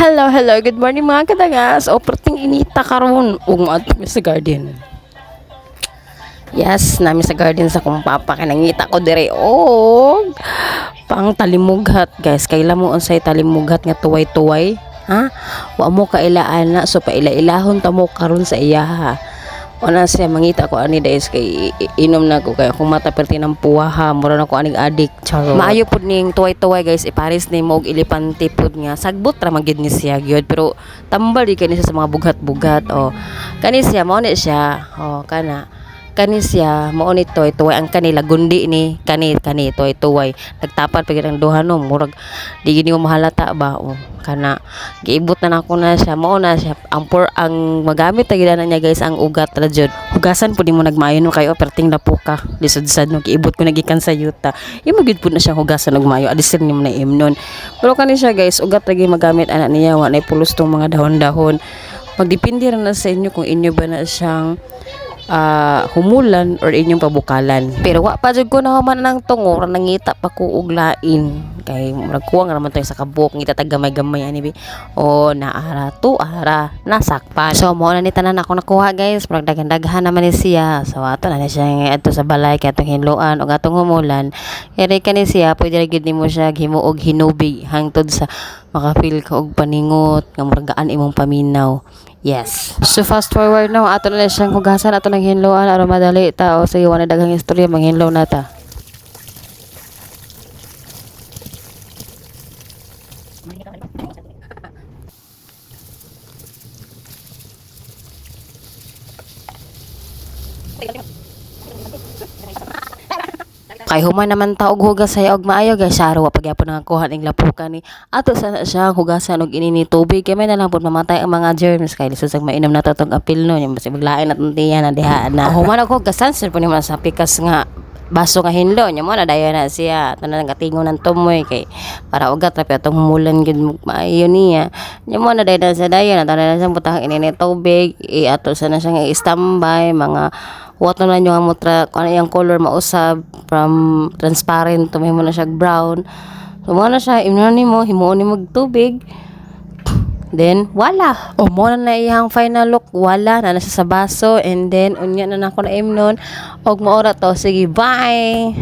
Hello, hello. Good morning mga kadagas. O perting inita karon ug maadto mi sa garden. Yes, nami sa garden sa kong papa kay nangita ko dire og pang talimughat, guys. Kaila mo unsay talimughat nga tuway-tuway, ha? Wa mo kailaan na so paila-ilahon ta mo karon sa iya ha. Una siya mangita ko ani days kay inom na ko kay akong mata perti ng puwaha mura na ko aning adik charo. Maayo pud ning tuway-tuway guys ipares ni mo og elepante pud nga sagbot ra magid ni siya gyud pero tambal di kani siya sa mga bugat-bugat o kani siya mao ni siya o kani siya mao ni tuway ang kanila gundi ni kani tuway nagtapan pa gyud ang duha no murag di gini mo mahalata ba o kana giibot na nako na siya mao na siya ang magamit ta gid na niya guys ang ugat ra jud hugasan pud nimo nagmaayo no kayo perting dapo ka lisod-sad no giibot ko nagikan sa yuta imo gid pud na siya hugasan og maayo alisin nimo na imnon pero kani siya guys ugat lagi magamit ana niya wa nay pulos tong mga dahon-dahon magdepende ra na sa inyo kung inyo ba na siyang humulan or inyong pabukalan pero wa pa jud ko na human nang tungo ra nangita pa ko og lain kay nagkuwang ra man tayo sa kabuk ngita tag gamay-gamay ani bi o naara to ara nasakpan so mo na ni tanan ako nakuha guys murag daghan naman ni siya so ato na siya adto sa balay kay atong hinloan og atong humulan kay kani siya pwede ra gyud nimo siya himuog hinubig hangtod sa makafeel ka og paningot nga murag gaan imong paminaw. Yes. So fast forward now, ato na siyang hugasan, ato nang hinloan, aron madali ta o sige wala daghang istorya manghinlaw na ta. Kay human naman ta og hugas say og maayo guys saro wa pagyapon nga kuha ning lapukan ni ato sa siya hugasan og inini tubig kay may na lang pud mamatay ang mga germs kay lisod sa mainom na tatong apil no yung basi maglain atong tiyan na diha na human ako hugasan sir po ni sa pikas nga baso nga hinlo nya mo na dayon na siya tanan nga tingon ng tumoy kay para ugat ra atong humulan gid maayo niya nya mo na dayon sa dayon na tanan sa butang inini tubig ato sa na siya nga standby mga wato na nyo ang mutra kung ano yung color mausab from transparent to may mo na siya brown so mo na siya imnon nimo himuon nimo tubig then wala o mo na iyang final look wala na siya sa baso and then unya na nako na imnon og maora to sige bye.